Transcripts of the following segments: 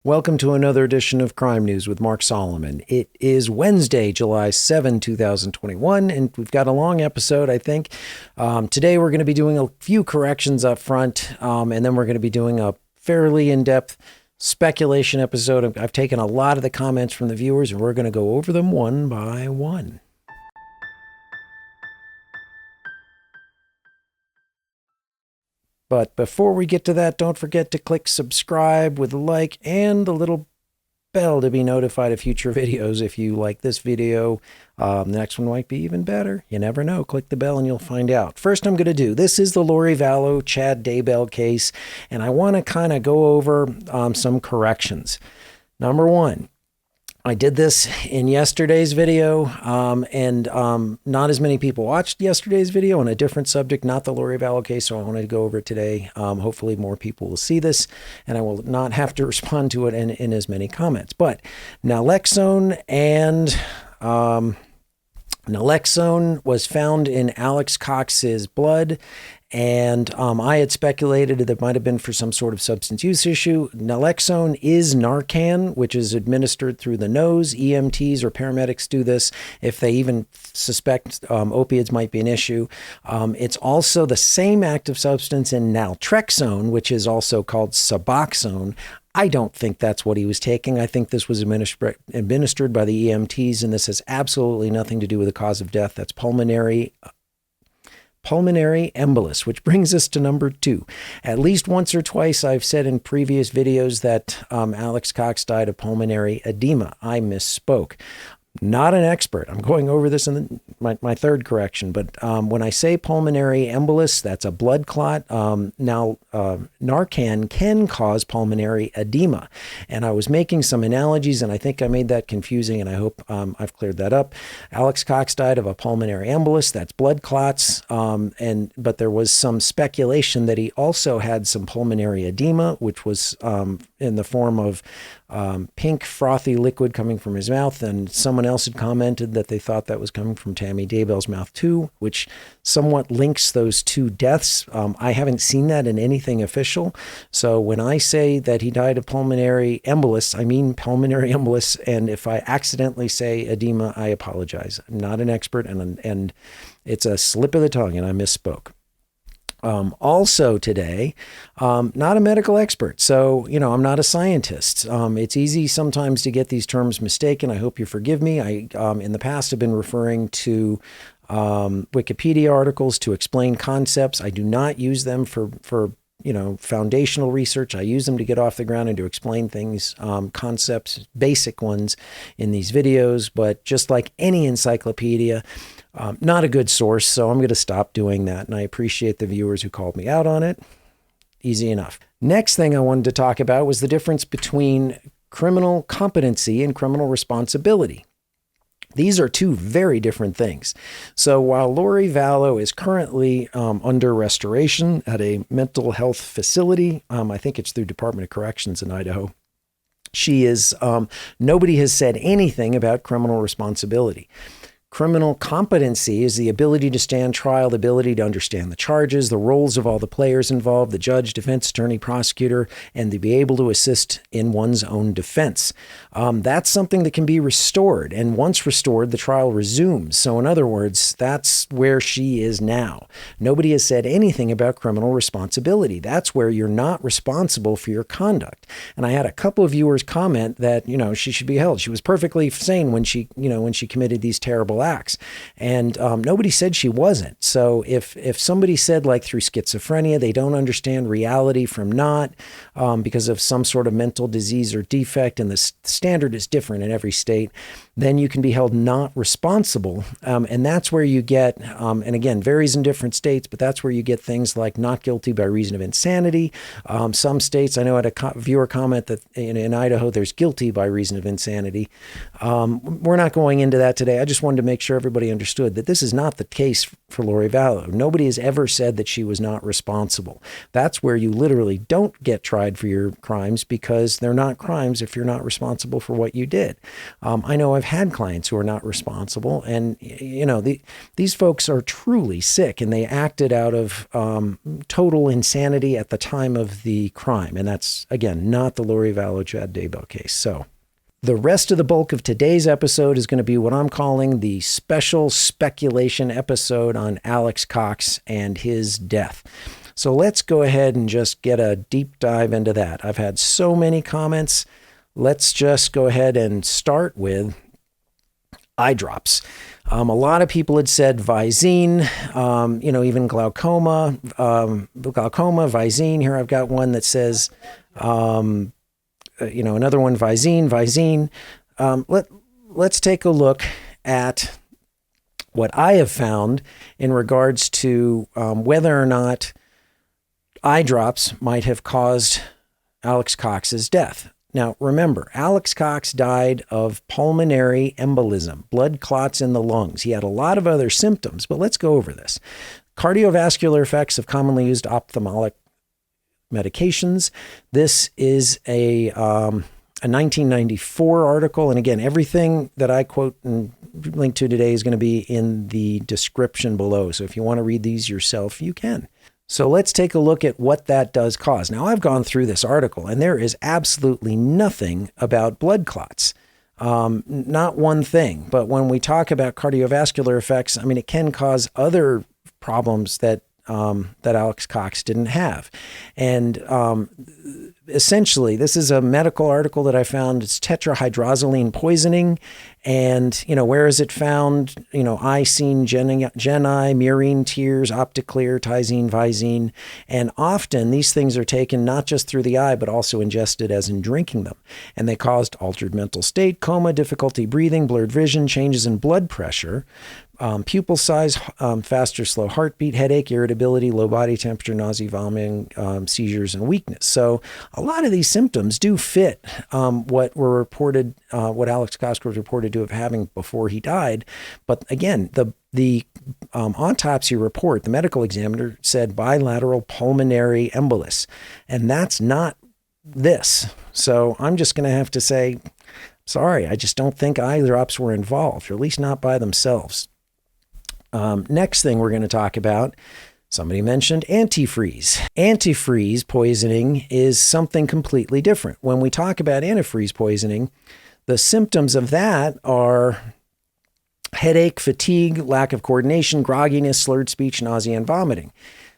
Welcome to another edition of Crime News with Mark Solomon. It is Wednesday, July 7, 2021, and we've got a long episode, I think. Today we're going to be doing a few corrections up front, and then we're going to be doing a fairly in-depth speculation episode. I've taken a lot of the comments from the viewers, and we're going to go over them one by one. But before we get to that, don't forget to click subscribe with a like and the little bell to be notified of future videos. If you like this video, the next one might be even better. You never know. Click the bell and you'll find out. First, I'm going to do, this is the Lori Vallow, Chad Daybell case, and I want to kind of go over some corrections. Number one, I did this in yesterday's video, and not as many people watched yesterday's video on a different subject, not the Lori Vallow case, so I wanted to go over it today. Hopefully more people will see this, and I will not have to respond to it in as many comments. But naloxone and naloxone was found in Alex Cox's blood, and I had speculated that it might have been for some sort of substance use issue. Naloxone is Narcan, which is administered through the nose. EMTs or paramedics do this if they even suspect opiates might be an issue. It's also the same active substance in naltrexone, which is also called Suboxone. I don't think that's what he was taking. I think this was administered by the EMTs, and this has absolutely nothing to do with the cause of death. That's pulmonary embolus, which brings us to number two. At least once or twice I've said in previous videos that Alex Cox died of pulmonary edema. I misspoke. Not an expert. I'm going over this in my third correction, but when I say pulmonary embolus, that's a blood clot. Now, Narcan can cause pulmonary edema, and I was making some analogies, and I think I made that confusing, and I hope I've cleared that up. Alex Cox died of a pulmonary embolus, that's blood clots, but there was some speculation that he also had some pulmonary edema, which was in the form of pink frothy liquid coming from his mouth, and someone else had commented that they thought that was coming from Tammy Daybell's mouth too, which somewhat links those two deaths. I haven't seen that in anything official, so when I say that he died of pulmonary embolus, I mean pulmonary embolus, and if I accidentally say edema, I apologize. I'm not an expert, and it's a slip of the tongue, and I misspoke. Also today, not a medical expert, so, I'm not a scientist. It's easy sometimes to get these terms mistaken. I hope you forgive me. I, in the past, have been referring to Wikipedia articles to explain concepts. I do not use them for foundational research. I use them to get off the ground and to explain things, concepts, basic ones in these videos, but just like any encyclopedia, not a good source, so I'm going to stop doing that, and I appreciate the viewers who called me out on it. Easy enough. Next thing I wanted to talk about was the difference between criminal competency and criminal responsibility. These are two very different things. So while Lori Vallow is currently under restoration at a mental health facility, I think it's through Department of Corrections in Idaho, she is, nobody has said anything about criminal responsibility. Criminal competency is the ability to stand trial, the ability to understand the charges, the roles of all the players involved, the judge, defense attorney, prosecutor, and to be able to assist in one's own defense. That's something that can be restored, and once restored, the trial resumes. So in other words, that's where she is now. Nobody has said anything about criminal responsibility. That's where you're not responsible for your conduct. And I had a couple of viewers comment that, she should be held. She was perfectly sane when she committed these terrible acts. And nobody said she wasn't. So if somebody said, like, through schizophrenia, they don't understand reality from not, because of some sort of mental disease or defect, and the standard is different in every state, then you can be held not responsible. And that's where you get, and again, varies in different states, but that's where you get things like not guilty by reason of insanity. Some states, I know I had a viewer comment that in Idaho, there's guilty by reason of insanity. We're not going into that today. I just wanted to make sure everybody understood that this is not the case for Lori Vallow. Nobody has ever said that she was not responsible. That's where you literally don't get tried for your crimes, because they're not crimes if you're not responsible for what you did. I know I've had clients who are not responsible, and these folks are truly sick, and they acted out of total insanity at the time of the crime. And that's, again, not the Lori Vallow Daybell case. So the rest of the bulk of today's episode is going to be what I'm calling the special speculation episode on Alex Cox and his death. So let's go ahead and just get a deep dive into that. I've had so many comments. Let's just go ahead and start with eyedrops. A lot of people had said Visine, even glaucoma, Visine. Here I've got one that says, another one, Visine. Let's take a look at what I have found in regards to whether or not eyedrops might have caused Alex Cox's death. Now, remember, Alex Cox died of pulmonary embolism, blood clots in the lungs. He had a lot of other symptoms, but let's go over this. Cardiovascular effects of commonly used ophthalmic medications. This is a 1994 article. And again, everything that I quote and link to today is going to be in the description below. So if you want to read these yourself, you can. So let's take a look at what that does cause. Now, I've gone through this article, and there is absolutely nothing about blood clots. Not one thing. But when we talk about cardiovascular effects, I mean, it can cause other problems that Alex Cox didn't have. And essentially, this is a medical article that I found. It's Tetrahydrozoline poisoning. And, where is it found? Icene, geni, murine, tears, Opticlear, tizine, Visine. And often these things are taken not just through the eye, but also ingested as in drinking them. And they caused altered mental state, coma, difficulty breathing, blurred vision, changes in blood pressure, pupil size, faster, slow heartbeat, headache, irritability, low body temperature, nausea, vomiting, seizures, and weakness. So a lot of these symptoms do fit what were reported, what Alex Cox was reported to have having before he died. But again, the autopsy report, the medical examiner said bilateral pulmonary embolus, and that's not this. So I'm just going to have to say, sorry, I just don't think eyedrops were involved, or at least not by themselves. Next thing we're going to talk about, somebody mentioned antifreeze. Antifreeze poisoning is something completely different. When we talk about antifreeze poisoning, the symptoms of that are headache, fatigue, lack of coordination, grogginess, slurred speech, nausea, and vomiting.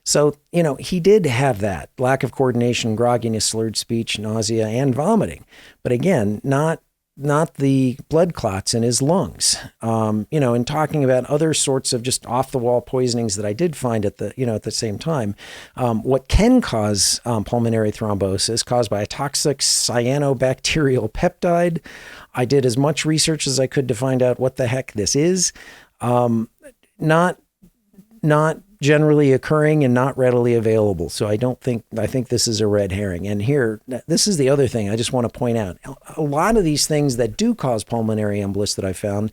So, he did have that lack of coordination, grogginess, slurred speech, nausea, and vomiting. But again, not the blood clots in his lungs. And talking about other sorts of just off the wall poisonings that I did find at the same time, what can cause pulmonary thrombosis caused by a toxic cyanobacterial peptide. I did as much research as I could to find out what the heck this is. Not generally occurring and not readily available. So I think this is a red herring. And here, this is the other thing I just want to point out. A lot of these things that do cause pulmonary embolus that I found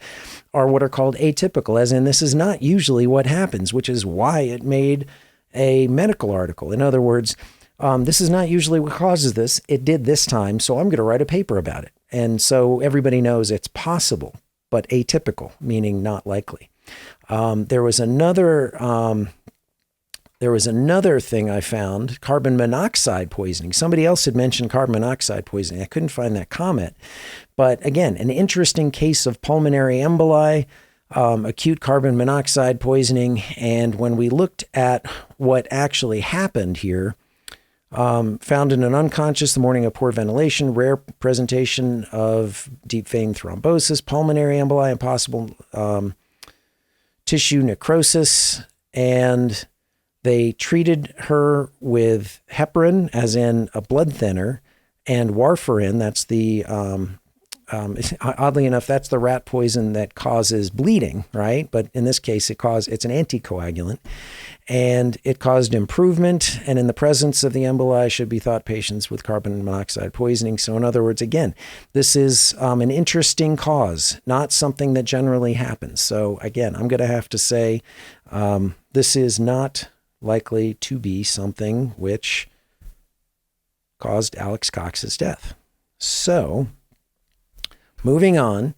are what are called atypical, as in this is not usually what happens, which is why it made a medical article. In other words, this is not usually what causes this. It did this time, so I'm going to write a paper about it. And so everybody knows it's possible, but atypical, meaning not likely. There was another thing I found, carbon monoxide poisoning. Somebody else had mentioned carbon monoxide poisoning. I couldn't find that comment. But again, an interesting case of pulmonary emboli, acute carbon monoxide poisoning. And when we looked at what actually happened here, found in an unconscious the morning of poor ventilation, rare presentation of deep vein thrombosis, pulmonary emboli, and possible tissue necrosis, and they treated her with heparin, as in a blood thinner, and warfarin, that's the Oddly enough, that's the rat poison that causes bleeding, right? But in this case, it's an anticoagulant, and it caused improvement. And in the presence of the emboli, should be thought patients with carbon monoxide poisoning. So in other words, again, this is an interesting cause, not something that generally happens. So again, I'm going to have to say this is not likely to be something which caused Alex Cox's death. So moving on,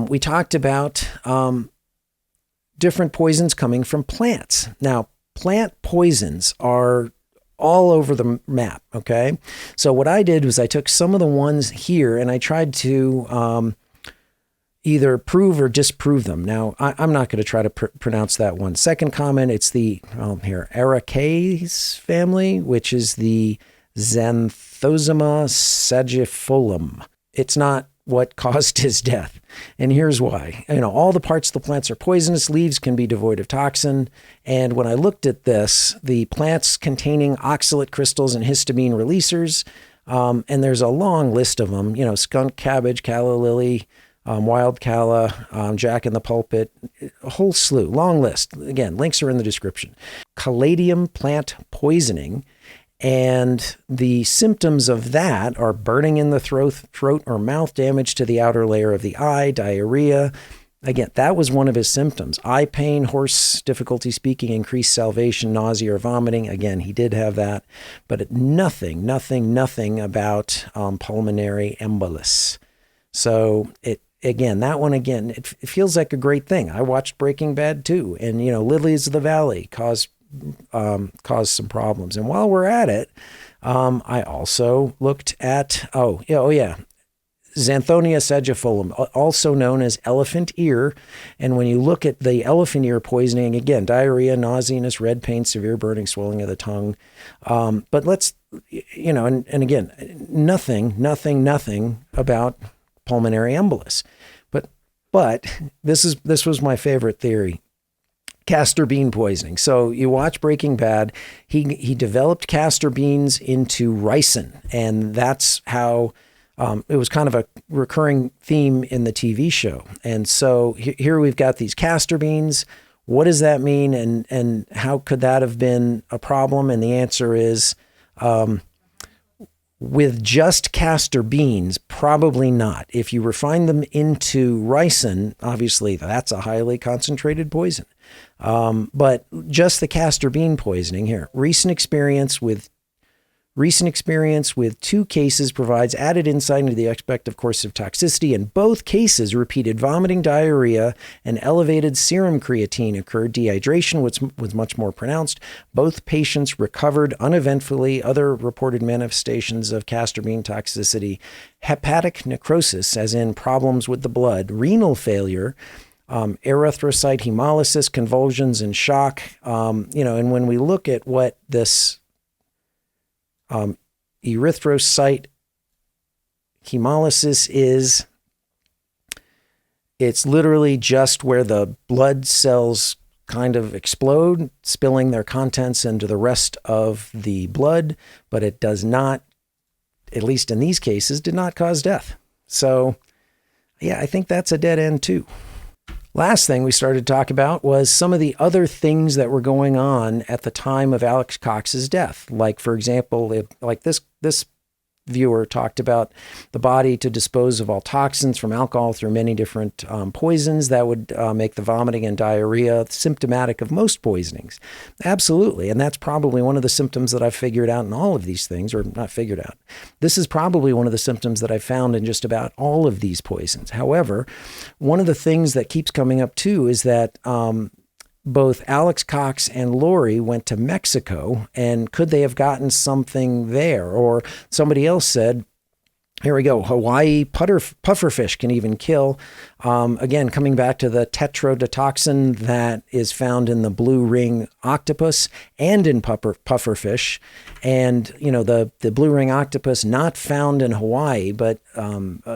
we talked about different poisons coming from plants. Now, plant poisons are all over the map, okay? So what I did was I took some of the ones here and I tried to either prove or disprove them. Now, I'm not going to try to pronounce that one. Second comment, it's the, Araceae family, which is the Xanthosoma sagifolium. It's not what caused his death. And here's why. All the parts of the plants are poisonous. Leaves can be devoid of toxin. And when I looked at this, the plants containing oxalate crystals and histamine releasers, and there's a long list of them, skunk cabbage, calla lily, wild calla, jack in the pulpit, a whole slew, long list. Again, links are in the description. Caladium plant poisoning. And the symptoms of that are burning in the throat or mouth, damage to the outer layer of the eye, diarrhea. Again, that was one of his symptoms. Eye pain, hoarse, difficulty speaking, increased salivation, nausea, or vomiting. Again, he did have that, but nothing about pulmonary embolus. So it feels like a great thing. I watched Breaking Bad too, and Lilies of the Valley caused some problems. And while we're at it, I also looked at, Xanthonia sagifolium, also known as elephant ear. And when you look at the elephant ear poisoning, again, diarrhea, nauseousness, red pain, severe burning, swelling of the tongue. But let's, and again, nothing about pulmonary embolus. But this was my favorite theory. Castor bean poisoning. So you watch Breaking Bad, he developed castor beans into ricin, and that's how it was kind of a recurring theme in the TV show. And so here we've got these castor beans. What does that mean, and how could that have been a problem? And the answer is, with just castor beans, probably not. If you refine them into ricin, obviously that's a highly concentrated poison. But just the castor bean poisoning here, recent experience with 2 cases provides added insight into the expected course of toxicity. In both cases, repeated vomiting, diarrhea, and elevated serum creatine occurred. Dehydration was much more pronounced. Both patients recovered uneventfully. Other reported manifestations of castor bean toxicity: hepatic necrosis, as in problems with the blood, renal failure, erythrocyte hemolysis, convulsions, and shock. And when we look at what this erythrocyte hemolysis is, it's literally just where the blood cells kind of explode, spilling their contents into the rest of the blood, but it does not, at least in these cases, did not cause death. So yeah, I think that's a dead end too. Last thing we started to talk about was some of the other things that were going on at the time of Alex Cox's death. Like, for example, like this viewer talked about the body to dispose of all toxins from alcohol through many different poisons that would make the vomiting and diarrhea symptomatic of most poisonings. Absolutely. And that's probably one of the symptoms that I've figured out in all of these things, or not figured out. This is probably one of the symptoms that I found in just about all of these poisons. However, one of the things that keeps coming up too is that both Alex Cox and Lori went to Mexico, and could they have gotten something there? Or somebody else said, here we go, Hawaii pufferfish can even kill. Again, coming back to the tetrodotoxin that is found in the blue ring octopus and in pufferfish. And, the blue ring octopus not found in Hawaii, but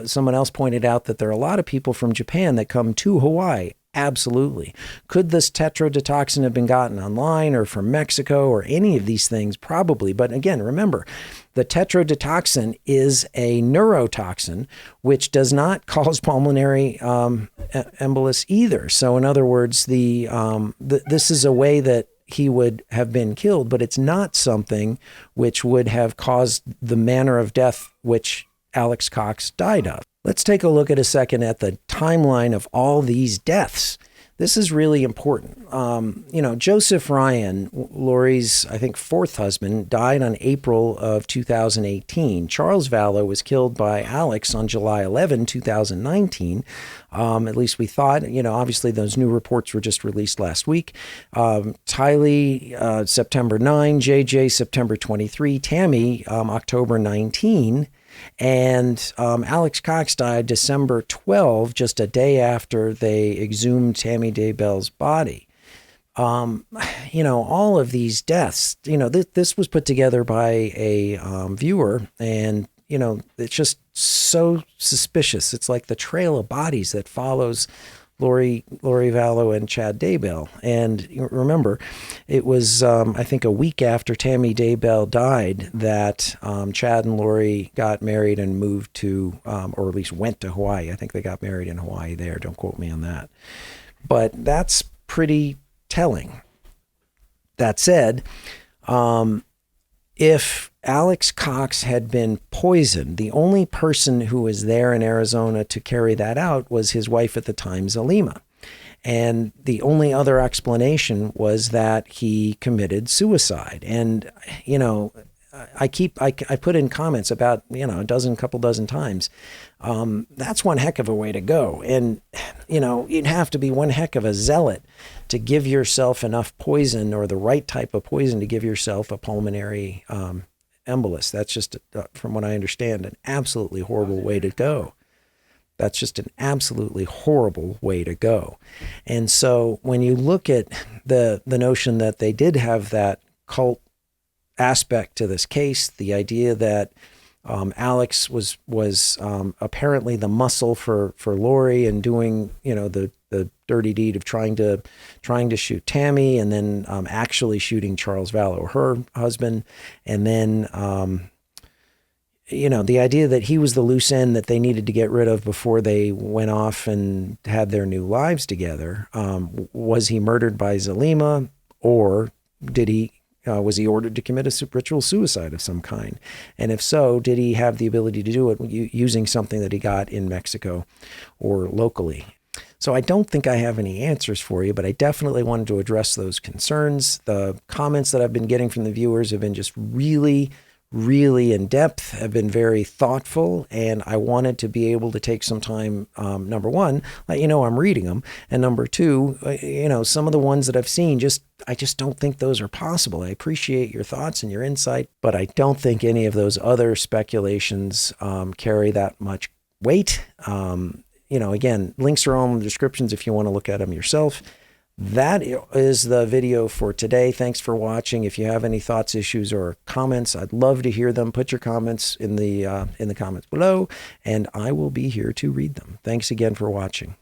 someone else pointed out that there are a lot of people from Japan that come to Hawaii. Absolutely. Could this tetrodotoxin have been gotten online or from Mexico or any of these things? Probably. But again, remember, The tetrodotoxin is a neurotoxin, which does not cause pulmonary embolus either. So in other words, this is a way that he would have been killed, but it's not something which would have caused the manner of death which Alex Cox died of. Let's take a look at a second at the timeline of all these deaths. This is really important. Joseph Ryan, Lori's, I think, fourth husband, died on April of 2018. Charles Vallow was killed by Alex on July 11, 2019. At least we thought, obviously those new reports were just released last week. Tylee, September 9, JJ, September 23, Tammy, October 19. And Alex Cox died December 12, just a day after they exhumed Tammy Daybell's body. All of these deaths, this was put together by a viewer, and, it's just so suspicious. It's like the trail of bodies that follows Lori Vallow and Chad Daybell. And remember, it was, I think, a week after Tammy Daybell died that Chad and Lori got married and moved to, or at least went to Hawaii. I think they got married in Hawaii there. Don't quote me on that. But that's pretty telling. That said, if Alex Cox had been poisoned, the only person who was there in Arizona to carry that out was his wife at the time, Zalema. And the only other explanation was that he committed suicide. And, I put in comments about, a couple dozen times. That's one heck of a way to go. And, you'd have to be one heck of a zealot to give yourself enough poison, or the right type of poison, to give yourself a pulmonary embolus. That's just, from what I understand, an absolutely horrible way to go. That's just an absolutely horrible way to go. And so when you look at the notion that they did have that cult aspect to this case, the idea that Alex was apparently the muscle for Lori, and doing, the dirty deed of trying to shoot Tammy, and then actually shooting Charles Vallow, her husband. And then, the idea that he was the loose end that they needed to get rid of before they went off and had their new lives together. Was he murdered by Zalema, or was he ordered to commit a ritual suicide of some kind? And if so, did he have the ability to do it using something that he got in Mexico or locally? So I don't think I have any answers for you, but I definitely wanted to address those concerns. The comments that I've been getting from the viewers have been just really, really in depth, have been very thoughtful, and I wanted to be able to take some time, number one, let you know I'm reading them, and number two, some of the ones that I've seen, I just don't think those are possible. I appreciate your thoughts and your insight, but I don't think any of those other speculations carry that much weight. Again, links are all in the descriptions if you want to look at them yourself. That is the video for today. Thanks for watching. If you have any thoughts, issues, or comments, I'd love to hear them. Put your comments in the comments below, and I will be here to read them. Thanks again for watching.